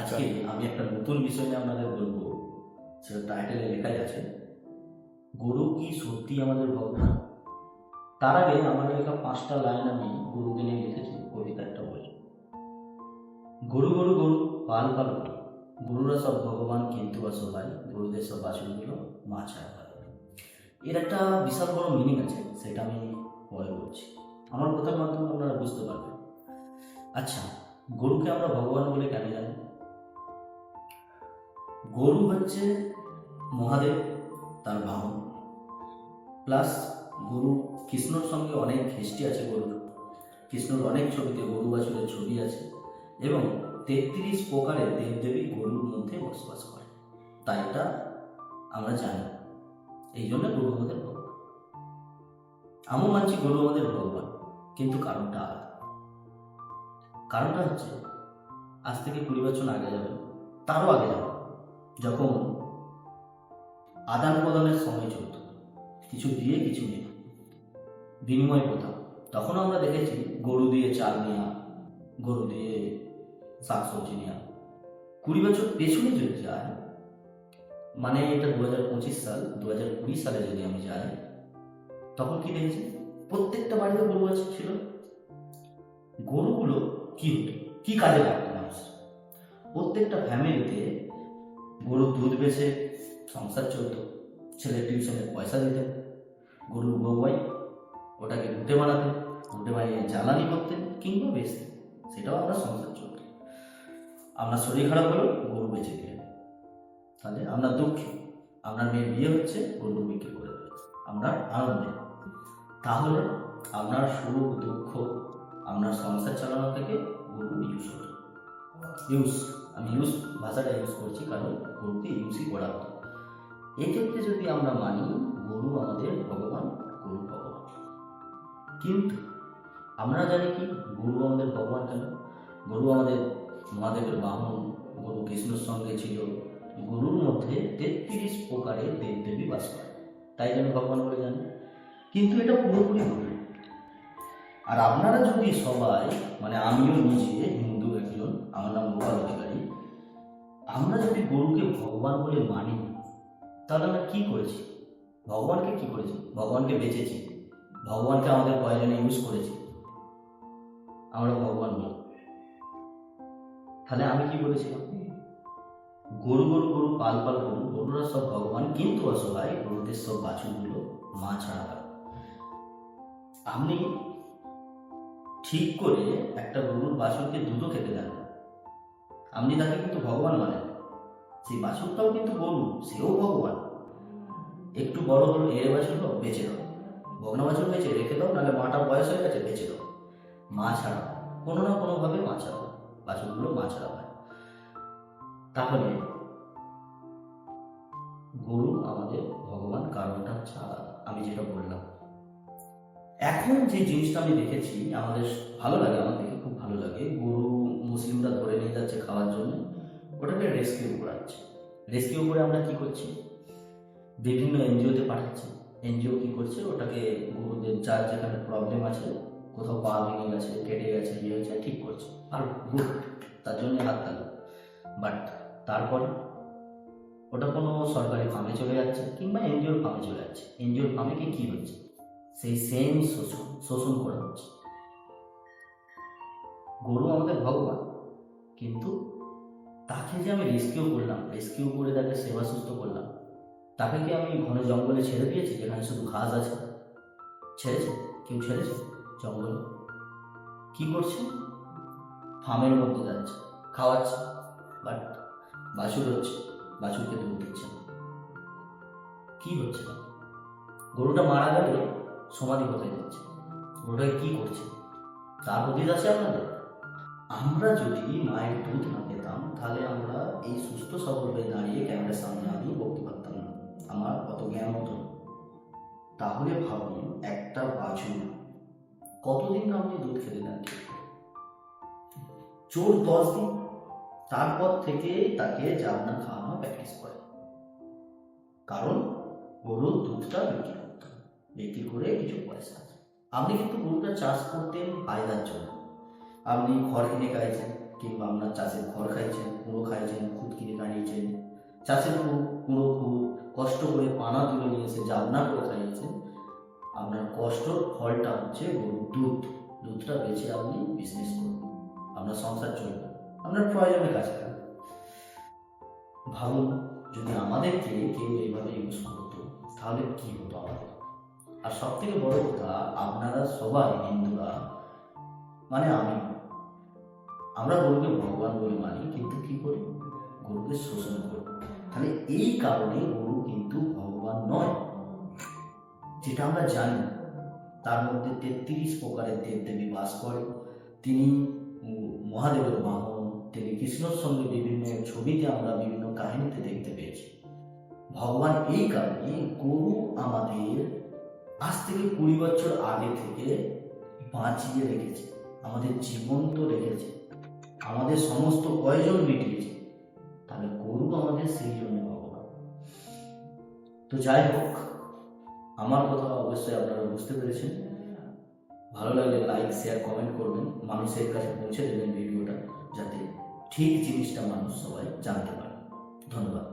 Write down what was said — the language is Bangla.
আজকে আমি একটা নতুন বিষয় নিয়ে আপনাদের বলবো, সেটা টাইটেলে লেখাই আছে, গরু কি সত্যি আমাদের ভগবান? তার আগে আমার লেখা 5টা লাইন আমি গরুকে নিয়ে লিখেছি কবিতা একটা বই। গরু গরু গরু, পাল পাল পাল, গরুরা সব ভগবান কিন্তু অসহায়, গরুদের সব বাছুরগুলো মা ছাড়া হয়। এর একটা বিশাল বড় মিনিং আছে, সেটা আমি পরে বলছি। আমার কথার মাধ্যমে আপনারা বুঝতে পারবেন। আচ্ছা, গরুকে আমরা ভগবান বলে কেন জানি? গরু হচ্ছে মহাদেব, তার বাহন, প্লাস গরু কৃষ্ণর সঙ্গে অনেক হিস্ট্রি আছে গরুর। কৃষ্ণর অনেক ছবিতে গরু বাছুরের ছবি আছে, এবং 33 প্রকারের দেবদেবী গরুর মধ্যে বসবাস করে, তাই এটা আমরা জানি। এই জন্য গরু আমাদের ভগবান। আমিও মানছি গরু আমাদের ভগবান, কিন্তু কারণটা আলাদা। কারণটা হচ্ছে, আজ থেকে 20 বছর আগে যাবে, তারও আগে যাবে, যখন আদান প্রদানের সময় চলত, কিছু দিয়ে কিছু নিয়ে বিনিময় প্রথা, তখন আমরা দেখেছি গরু দিয়ে চাল নেওয়া, গরু দিয়ে শাকসবজি নেওয়া। 20 বছর পেছনে যদি যায়, মানে এটা 2025 সাল, 2020 সালে যদি আমি যাই, তখন কি দেখেছি? প্রত্যেকটা বাড়িতে গরু আছে ছিল। গরুগুলো কি হতো, কি কাজে লাগতো মানুষ? প্রত্যেকটা ফ্যামিলিতে গরুর দুধ বেচে সংসার চলতো, ছেলে টিউশনের পয়সা দিতেন, গরুর গোবর ওটাকে ঘুঁটে বানাতেন, ঘুঁটে বানিয়ে জ্বালানি করতেন কিংবা বেচতেন, সেটাও আমরা সংসার চলত। আপনার শরীর খারাপ হলো, গরু বেঁচে দিলেন, তাহলে আপনার দুঃখে, আপনার মেয়ের বিয়ে হচ্ছে, গরু বিক্রি করে দেবে আপনার আনন্দে। তাহলে আপনার সুখ দুঃখ, আপনার সংসার চালানো থেকে গরু ইউজ হতো। আমি ইউজ ভাষাটা ইউজ করছি, কারণ গরুকে ইউজই করা হতো। এক্ষেত্রে যদি আমরা মানি গরু আমাদের ভগবান, গরু ভগবান, কিন্তু আমরা জানি কি গরু আমাদের ভগবান কেন? গরু আমাদের মহাদেবের বাহন, গরু কৃষ্ণর সঙ্গে ছিল, গরুর মধ্যে 33 প্রকারের দেবদেবী বাস করে, তাই জন্য ভগবান বলে জানি। কিন্তু এটা পুরোপুরি ভুল। আর আপনারা যদি সবাই, মানে আমিও নিজে হিন্দু একজন, আমার নাম গোপাল অধিকারী, আমরা যদি গরুকে ভগবান বলে মানি, তাহলে আমরা কি করেছি? ভগবানকে কি করেছি? ভগবানকে বেঁচেছি, ভগবানকে আমাদের প্রয়োজনে ইউজ করেছি, আমরা ভগবান বলি। তাহলে আমি কি বলেছিলাম? গরু গরু গরু, পাল পাল গরু, গরুরা সব ভগবান কিন্তু অসহায়, গরুদের সব বাছুরগুলো মা ছাড়া হয়। আপনি ঠিক করে একটা গরুর বাছুরকে দুধও খেতে দেন, আপনি তাকে কিন্তু ভগবান মানেন। সেই বাছুরটাও কিন্তু গরু, সেও ভগবান। একটু বড় হলো, এর বাছুর হোক, বেঁচে দাও, বগনা বাছুর বেঁচে রেখে দাও, নাহলে মাটা বয়স হয়ে গেছে, বেঁচে দাও। মা ছাড়া, কোনো না কোনোভাবে মা ছাড়া হয়, বাছুরগুলো মা ছাড়া হয়। তাহলে গরু আমাদের ভগবান, কারণটা হচ্ছে আলাদা, আমি যেটা বললাম। এখন যে জিনিসটা আমি দেখেছি, আমাদের ভালো লাগে, আমার দেখে খুব ভালো লাগে, গরু মুসলিমরা ধরে নিয়ে যাচ্ছে খাওয়ার জন্য, ওটাকে রেস্কিউ করাচ্ছে। রেস্কিউ করে আমরা কি করছি? বিভিন্ন এনজিওতে পাঠাচ্ছি। এনজিও কি করছে? ওটাকে গরুদের যার যেখানে প্রবলেম আছে, কোথাও পা ভেঙে গেছে, কেটে গেছে, ইয়ে হয়েছে, ঠিক করছে, আর গুড, তার জন্য হাত তালো। বাট তারপরে ওটা কোনো সরকারি ফার্মে চলে যাচ্ছে কিংবা এনজিওর ফার্মে চলে যাচ্ছে। এনজিওর ফার্মে কি হচ্ছে? সেই সেম শোষণ করা হচ্ছে। গরু আমাদের ভগবান, কিন্তু তাকে যে আমি রেস্কিউ করলাম, রেস্কিউ করে তাকে সেবা সুস্থ করলাম, তাকে কি আমি ঘন জঙ্গলে ছেড়ে দিয়েছি যেখানে শুধু ঘাস আছে? ছেড়েছে? কেউ ছেড়েছে? জঙ্গলে কি করছে? ফার্মের মধ্যে যাচ্ছে, খাওয়াচ্ছে, বাট বাছুর হচ্ছে, বাছুরকে দুধ দিচ্ছে না। কি হচ্ছে? গরুটা মারা গেলে সমাধি কোথায় যাচ্ছে? গরুটাকে কি করছে? তার হদিস আছে আপনাদের? আমরা যদি মায়ের দুধ না পেতাম, তাহলে আমরা এই সুস্থ সবল হয়ে দাঁড়িয়ে ক্যামেরার সামনে আমি বলতে পারতাম না, আমার অত জ্ঞান হতো না। তাহলে ভাবুন, একটা বাছুর কতদিন আপনি দুধ খেতে দেন? চোর 10 দিন, তারপর থেকে তাকে জাবনা খাওয়ানো প্র্যাকটিস করে, কারণ গরুর দুধটা বিক্রি করতে হবে, বিক্রি করে কিছু পয়সা আছে। আপনি কিন্তু গরুটা চাষ করতেন ফায়দার জন্য, আপনি খড় কিনে খাইছেন, কিংবা আপনার চাষের খড় খাইছেন, কুড়ো খাইছেন, চাষের পুরো খুব কষ্ট করে পানা তুলে নিয়ে এসে জাবনা করে খাইয়েছেন, আপনার কষ্টর ফলটা হচ্ছে গরুর দুধটা বেচে আপনি বিজনেস করুন, আপনার সংসার চলবে, আপনার প্রয়োজনে কাজ করুন। ভাবুন, যদি আমাদেরকে কেউ এইভাবে ইউজ করতো তাহলে কি হতো আমাদের। আর সব থেকে বড় কথা, আপনারা সবাই হিন্দুরা, মানে আমরা গরুকে ভগবান বলে মানি, কিন্তু কি করি, গরুকে শোষণ করি। তাহলে এই কারণে গরু কিন্তু ভগবান নয়, যেটা আমরা জানি। তার মধ্যে 33 প্রকারের দেবদেবী বাস করে। তিনি মহাদেবের বাহন, তিনি কৃষ্ণর সঙ্গে বিভিন্ন ছবিতে আমরা বিভিন্ন কাহিনীতে দেখতে পেয়েছি। ভগবান এই কারণে গরু আমাদের আজ থেকে 20 বছর আগে থেকে বাঁচিয়ে রেখেছে, আমাদের জীবন্ত রেখেছে, আমাদের সমস্ত প্রয়োজন মিটিয়েছে। তাহলে গরু আমাদের সেই জন্য ভগবান। তো যাই হোক, আমার কথা অবশ্যই আপনারা বুঝতে পেরেছেন। ভালো লাগলে লাইক, শেয়ার, কমেন্ট করবেন, মানুষের কাছে পৌঁছে দেবেন ভিডিওটা, যাতে ঠিক জিনিসটা মানুষ সবাই জানতে পারে। ধন্যবাদ।